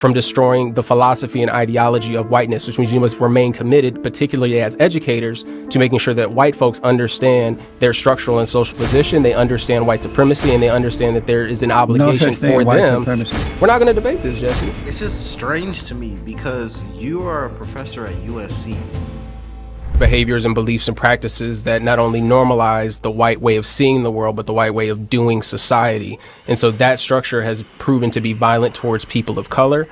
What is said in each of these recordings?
from destroying the philosophy and ideology of whiteness, which means you must remain committed, particularly as educators, to making sure that white folks understand their structural and social position, they understand white supremacy, and they understand that there is an obligation for them. We're not going to debate this, Jesse. It's just strange to me because you are a professor at USC. Behaviors and beliefs and practices that not only normalize the white way of seeing the world, but the white way of doing society. And so that structure has proven to be violent towards people of color,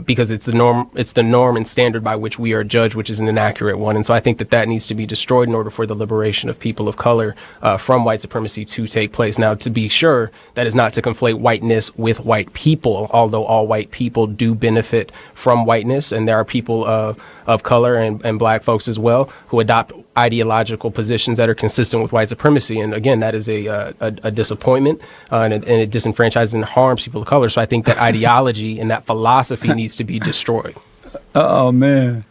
because it's the norm and standard by which we are judged, which is an inaccurate one. And so I think that needs to be destroyed in order for the liberation of people of color from white supremacy to take place. Now, to be sure, that is not to conflate whiteness with white people, although all white people do benefit from whiteness, and there are people of color and black folks as well who adopt ideological positions that are consistent with white supremacy. And again, that is a disappointment, and it disenfranchises and harms people of color. So I think that ideology and that philosophy needs to be destroyed. Oh, man.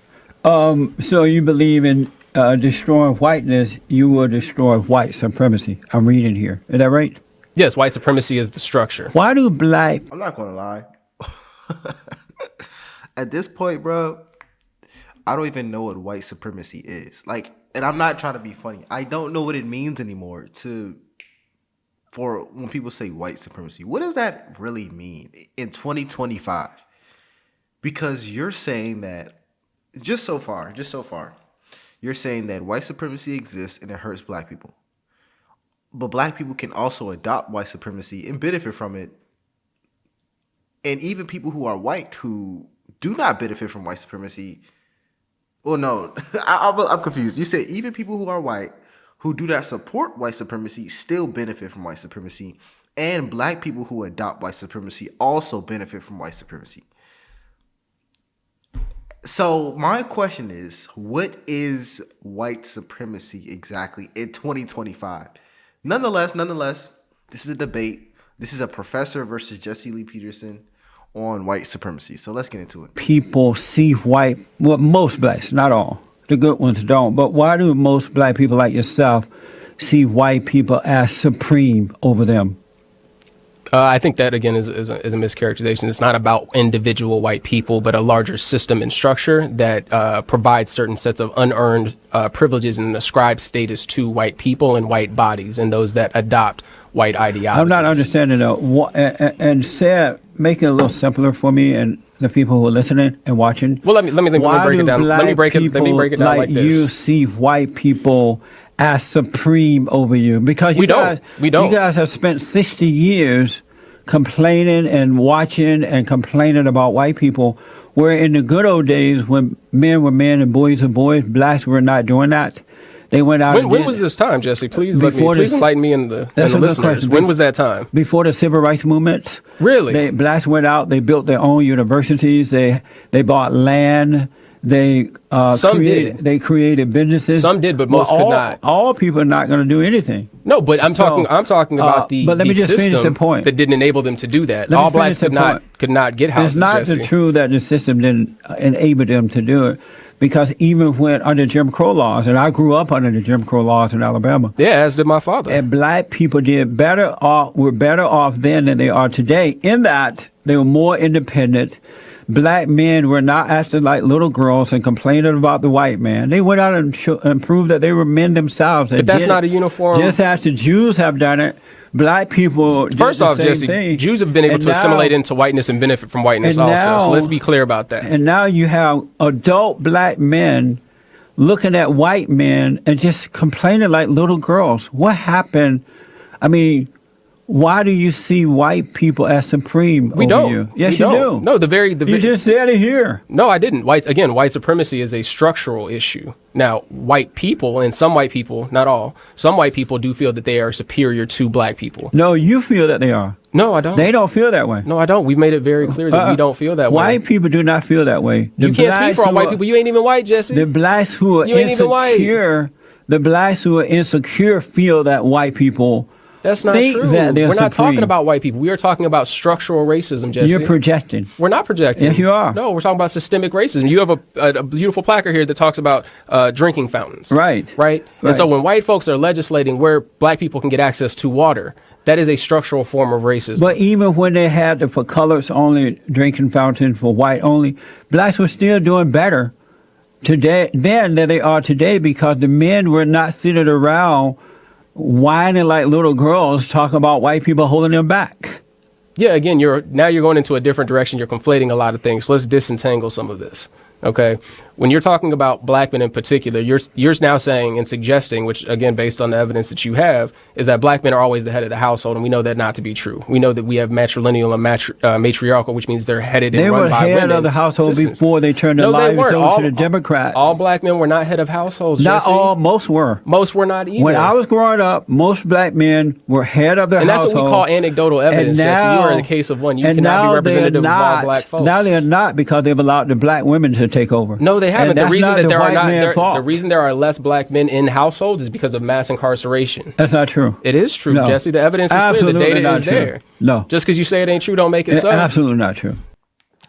So you believe in destroying whiteness, you will destroy white supremacy. I'm reading here. Is that right? Yes, white supremacy is the structure. Why do black... I'm not going to lie. At this point, bro, I don't even know what white supremacy is. Like, and I'm not trying to be funny. I don't know what it means anymore for when people say white supremacy. What does that really mean in 2025? Because you're saying that just so far, you're saying that white supremacy exists and it hurts black people. But black people can also adopt white supremacy and benefit from it. And even people who are white who do not benefit from white supremacy. Well, no, I'm confused. You say even people who are white who do not support white supremacy still benefit from white supremacy. And black people who adopt white supremacy also benefit from white supremacy. So my question is, what is white supremacy exactly in 2025? Nonetheless, this is a debate. This is a professor versus Jesse Lee Peterson on white supremacy. So let's get into it. People see most blacks, not all. The good ones don't. But why do most black people like yourself see white people as supreme over them? I think that, again, is a mischaracterization. It's not about individual white people, but a larger system and structure that provides certain sets of unearned privileges and ascribes status to white people and white bodies and those that adopt white ideologies. I'm not understanding, though. And say, make it a little simpler for me and the people who are listening and watching. Well, let me break it down. Let me break it down like this. You see white people as supreme over you because we don't. You guys have spent 60 years complaining and watching and complaining about white people, where in the good old days when men were men and boys were boys, blacks were not doing that. They went out. When was this time, Jesse? Please enlighten me and the listeners. When was that time? Before the civil rights movement. Really? Blacks went out. They built their own universities. They bought land. They created businesses. Some did, but most could not. All people are not going to do anything. No, but I'm talking about the system that didn't enable them to do that. All blacks could not get houses. It's not true that the system didn't enable them to do it, because even when under Jim Crow laws, and I grew up under the Jim Crow laws in Alabama. Yeah, as did my father. And black people were better off then than they are today, in that they were more independent. Black men were not acting like little girls and complaining about the white man. They went out and proved that they were men themselves. But that's not a uniform. Just as the Jews have done it, black people did the same thing. Jews have been able to assimilate into whiteness and benefit from whiteness also. So let's be clear about that. And now you have adult black men looking at white men and just complaining like little girls. What happened? I mean, why do you see white people as supreme over you? Yes, you do. No, you just said it here. No, I didn't. White supremacy is a structural issue. Now, white people, and some white people, not all, some white people do feel that they are superior to black people. No, you feel that they are. No, I don't. They don't feel that way. No, I don't. We've made it very clear that we don't feel that way. White people do not feel that way. You can't speak for all white people. You ain't even white, Jesse. The blacks who are insecure feel that white people. That's not true. We're not talking about white people. We are talking about structural racism, Jesse. You're projecting. We're not projecting. Yes, you are. No, we're talking about systemic racism. You have a beautiful placard here that talks about drinking fountains. Right. And so when white folks are legislating where black people can get access to water, That is a structural form of racism. But even when they had the for colors only drinking fountain, for white only, blacks were still doing better today then than they are today, because the men were not sitting around whining like little girls talking about white people holding them back. Yeah, again, you're going into a different direction. You're conflating a lot of things. Let's disentangle some of this. Okay, when you're talking about black men in particular, you're now saying and suggesting, which again, based on the evidence that you have, is that black men are always the head of the household, and we know that not to be true. We know that we have matrilineal and matriarchal, which means they're headed and run by women. They were head of the household before they turned their lives over to the Democrats. All black men were not head of households. Not Jesse. all, most were. Most were not either. When I was growing up, most black men were head of their household. And that's what we call anecdotal evidence. Jesse, you are the case of one. You cannot be representative of all black folks. Now they are not, because they've allowed the black women to take over. No, they haven't. The reason that the reason there are less black men in households is because of mass incarceration. That's not true. It is true, no. Jesse. The evidence is clear. The data is there. No. Just because you say it ain't true, don't make it so. Absolutely not true.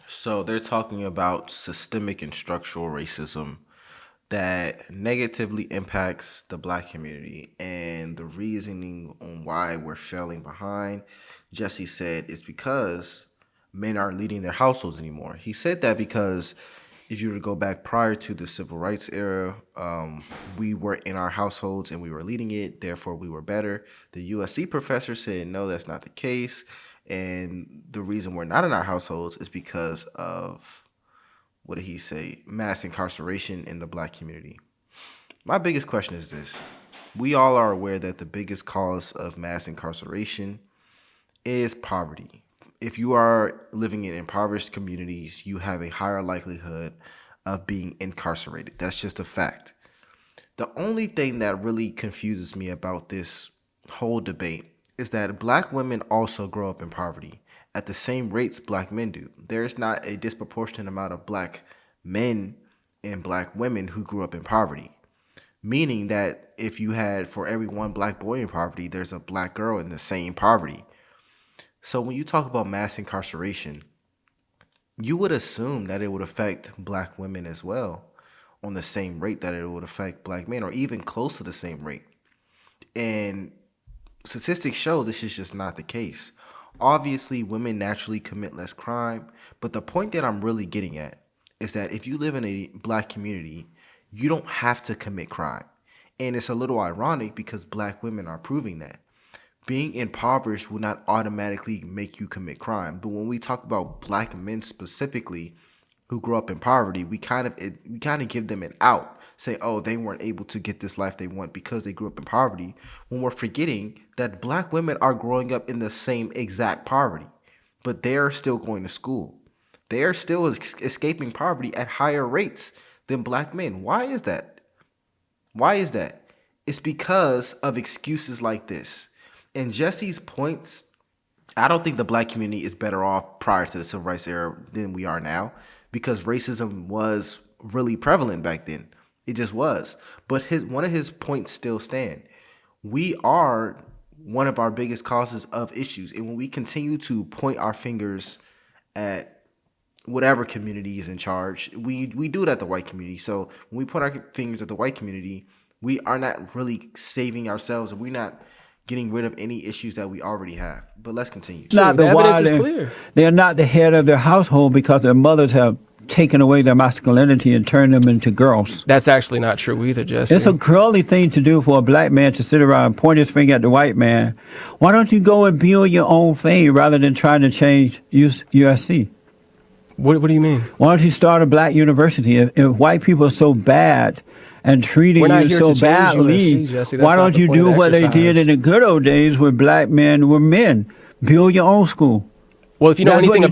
So they're talking about systemic and structural racism that negatively impacts the black community, and the reasoning on why we're failing behind, Jesse said, is because men aren't leading their households anymore. He said that because if you were to go back prior to the civil rights era, we were in our households and we were leading it, therefore we were better. The USC professor said, no, that's not the case. And the reason we're not in our households is because of, what did he say, mass incarceration in the black community. My biggest question is this. We all are aware that the biggest cause of mass incarceration is poverty. If you are living in impoverished communities, you have a higher likelihood of being incarcerated. That's just a fact. The only thing that really confuses me about this whole debate is that black women also grow up in poverty at the same rates black men do. There is not a disproportionate amount of black men and black women who grew up in poverty. Meaning that if you had, for every one black boy in poverty, there's a black girl in the same poverty. So when you talk about mass incarceration, you would assume that it would affect black women as well on the same rate that it would affect black men, or even close to the same rate. And statistics show this is just not the case. Obviously, women naturally commit less crime, but the point that I'm really getting at is that if you live in a black community, you don't have to commit crime. And it's a little ironic because black women are proving that. Being impoverished will not automatically make you commit crime. But when we talk about black men specifically who grow up in poverty, we kind of give them an out. Say, oh, they weren't able to get this life they want because they grew up in poverty. When we're forgetting that black women are growing up in the same exact poverty, but they're still going to school. They are still escaping poverty at higher rates than black men. Why is that? Why is that? It's because of excuses like this. And Jesse's points, I don't think the black community is better off prior to the civil rights era than we are now, because racism was really prevalent back then. It just was. But one of his points still stand. We are one of our biggest causes of issues. And when we continue to point our fingers at whatever community is in charge, we do it at the white community. So when we point our fingers at the white community, we are not really saving ourselves, and we're not getting rid of any issues that we already have. But let's continue. Not the evidence is clear. They are not the head of their household because their mothers have taken away their masculinity and turned them into girls. That's actually not true either, Jesse. It's a girly thing to do for a black man to sit around and point his finger at the white man. Why don't you go and build your own thing rather than trying to change USC? What do you mean? Why don't you start a black university? If white people are so bad and treating you so badly, why don't you do what they did in the good old days where black men were men? Build your own school. Well, if you know anything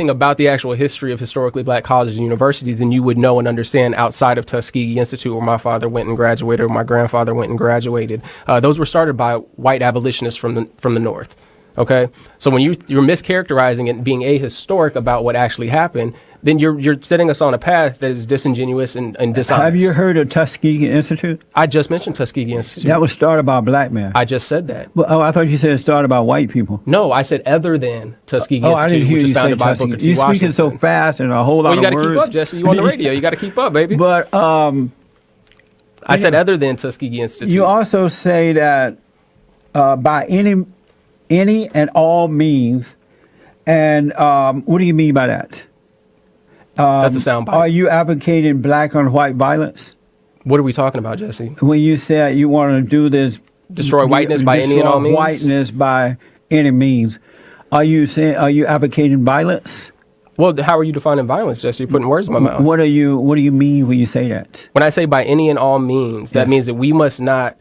about the actual history of historically black colleges and universities, then you would know and understand outside of Tuskegee Institute, where my father went and graduated, or my grandfather went and graduated. Those were started by white abolitionists from the North. Okay, so when you're mischaracterizing and being ahistoric about what actually happened, then you're setting us on a path that is disingenuous and dishonest. Have you heard of Tuskegee Institute? I just mentioned Tuskegee Institute. That was started by a black man. I just said that. Well, I thought you said it started by white people. No, I said other than Tuskegee Institute, I didn't hear which you is founded say by Tuskegee. Booker T. You're Washington. speaking so fast and a whole lot of words. You got to keep up, Jesse. You on the radio. You got to keep up, baby. But I said other than Tuskegee Institute. You also say that by any and all means. And what do you mean by that? That's a sound bite. Are you advocating black on white violence? What are we talking about, Jesse? When you said you want to do this, Destroy whiteness by any and all means? Whiteness by any means. Are you advocating violence? Well, how are you defining violence, Jesse? You're putting words in my mouth. What do you mean when you say that? When I say by any and all means, that means that we must not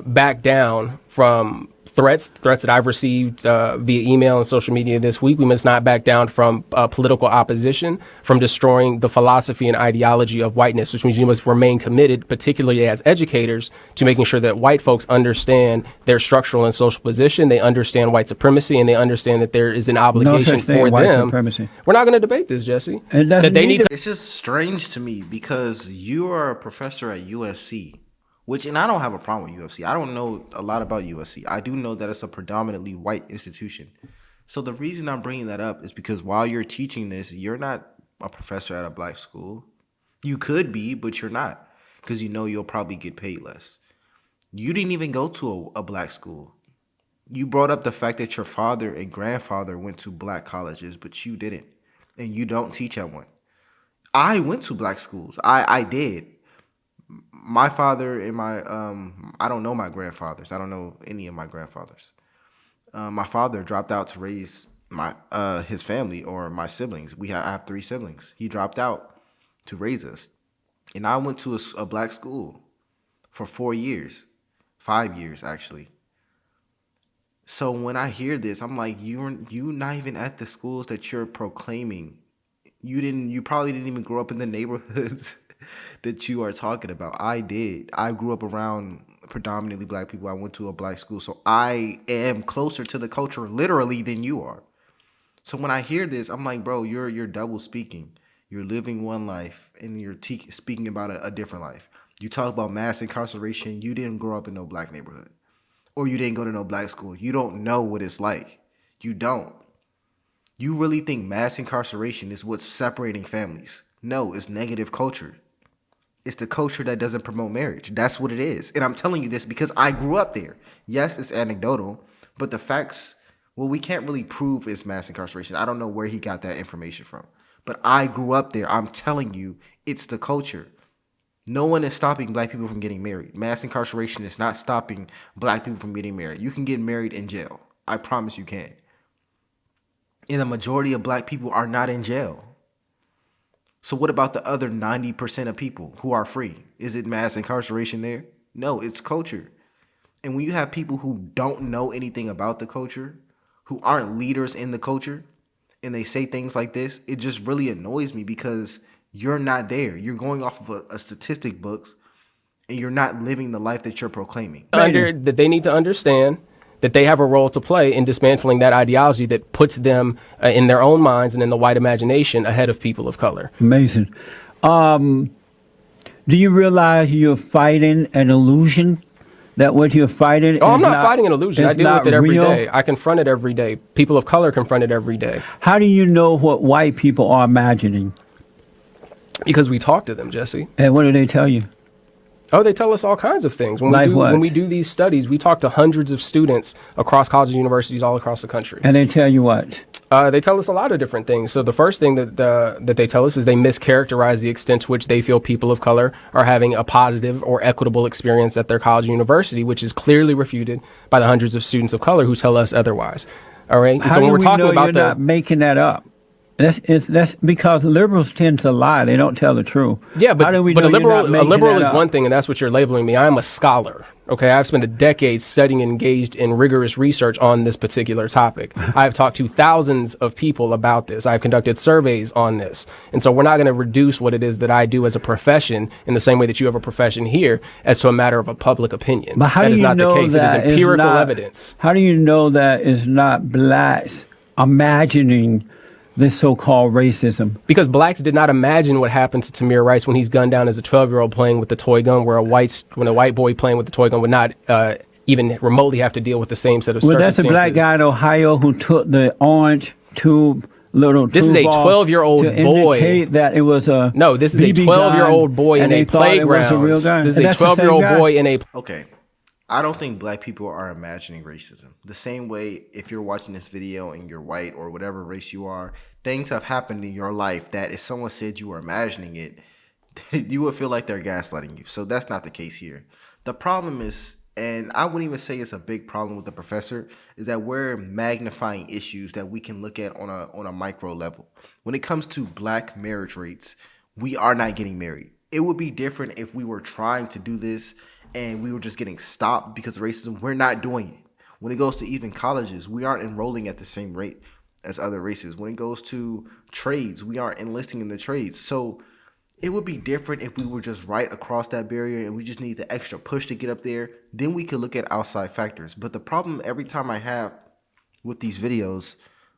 back down from threats that I've received via email and social media this week. We must not back down from political opposition, from destroying the philosophy and ideology of whiteness, which means you must remain committed, particularly as educators, to making sure that white folks understand their structural and social position. They understand white supremacy, and they understand that there is an obligation for them. Supremacy. We're not going to debate this, Jesse. That they need to. It's just strange to me because you are a professor at USC. And I don't have a problem with USC. I don't know a lot about USC. I do know that it's a predominantly white institution. So the reason I'm bringing that up is because while you're teaching this, you're not a professor at a black school. You could be, but you're not, because you know you'll probably get paid less. You didn't even go to a black school. You brought up the fact that your father and grandfather went to black colleges, but you didn't, and you don't teach at one. I went to black schools. I did. My father and I don't know my grandfathers. I don't know any of my grandfathers. My father dropped out to raise his family or my siblings. I have 3 siblings. He dropped out to raise us. And I went to a black school for 4 years, 5 years actually. So when I hear this, I'm like, you're not even at the schools that you're proclaiming. You probably didn't even grow up in the neighborhoods that you are talking about. I did. I grew up around predominantly black people. I went to a black school. So I am closer to the culture literally than you are. So when I hear this, I'm like, bro, you're double speaking. You're living one life and you're speaking about a different life. You talk about mass incarceration. You didn't grow up in no black neighborhood. Or you didn't go to no black school. You don't know what it's like. You don't. You really think mass incarceration is what's separating families? No, it's negative culture. It's the culture that doesn't promote marriage. That's what it is. And I'm telling you this because I grew up there. Yes, it's anecdotal, but the facts, well, we can't really prove it's mass incarceration. I don't know where he got that information from. But I grew up there. I'm telling you, it's the culture. No one is stopping black people from getting married. Mass incarceration is not stopping black people from getting married. You can get married in jail. I promise you can. And the majority of black people are not in jail. So what about the other 90% of people who are free? Is it mass incarceration there? No, it's culture. And when you have people who don't know anything about the culture, who aren't leaders in the culture, and they say things like this, it just really annoys me because you're not there. You're going off of a statistic books, and you're not living the life that you're proclaiming. That they need to understand that they have a role to play in dismantling that ideology that puts them in their own minds and in the white imagination ahead of people of color. Amazing. Do you realize you're fighting an illusion? That what you're fighting I'm not fighting an illusion. I deal with it every real day. I confront it every day. People of color confront it every day. How do you know what white people are imagining? Because we talk to them, Jesse. And what do they tell you? Oh, they tell us all kinds of things. When we do these studies, we talk to hundreds of students across colleges and universities all across the country. And they tell you what? They tell us a lot of different things. So the first thing that they tell us is they mischaracterize the extent to which they feel people of color are having a positive or equitable experience at their college or university, which is clearly refuted by the hundreds of students of color who tell us otherwise. All right. How so when do we're we talking know about you're not making that up? That's because liberals tend to lie. They don't tell the truth. Yeah, but a liberal is one thing, and that's what you're labeling me. I'm a scholar. Okay, I've spent a decade studying and engaged in rigorous research on this particular topic. I've talked to thousands of people about this. I've conducted surveys on this. And so we're not going to reduce what it is that I do as a profession in the same way that you have a profession here as to a matter of a public opinion. But how do you know that is not the case. It is empirical evidence. How do you know that it's not blacks imagining this so-called racism? Because blacks did not imagine what happened to Tamir Rice when he's gunned down as a 12-year-old playing with the toy gun, where a white boy playing with the toy gun would not even remotely have to deal with the same set of circumstances. Well, that's a black guy in Ohio who took the orange tube. This is a 12-year-old boy. That it was a no. This is a 12-year-old boy in a playground. This is a 12-year-old boy in a. Okay, I don't think black people are imagining racism. The same way, if you're watching this video and you're white or whatever race you are, things have happened in your life that if someone said you were imagining it, you would feel like they're gaslighting you. So that's not the case here. The problem is, and I wouldn't even say it's a big problem with the professor, is that we're magnifying issues that we can look at on a micro level. When it comes to black marriage rates, we are not getting married. It would be different if we were trying to do this and we were just getting stopped because of racism. We're not doing it. When it goes to even colleges, we aren't enrolling at the same rate as other races. When it goes to trades, we aren't enlisting in the trades. So it would be different if we were just right across that barrier and we just need the extra push to get up there. Then we could look at outside factors. But the problem every time I have with these videos,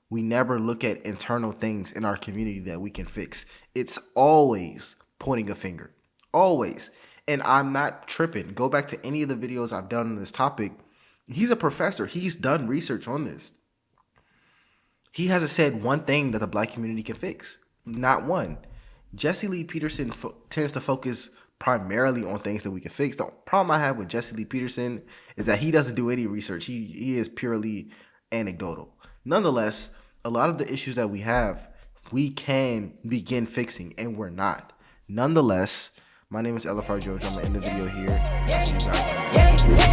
we never look at internal things in our community that we can fix. It's always pointing a finger. Always. And I'm not tripping. Go back to any of the videos I've done on this topic. He's a professor. He's done research on this. He hasn't said one thing that the black community can fix. Not one. Jesse Lee Peterson tends to focus primarily on things that we can fix. The problem I have with Jesse Lee Peterson is that he doesn't do any research. He is purely anecdotal. Nonetheless, a lot of the issues that we have, we can begin fixing, and we're not. Nonetheless, my name is LFR Jojo. I'm going to end the video here. I'll see you guys.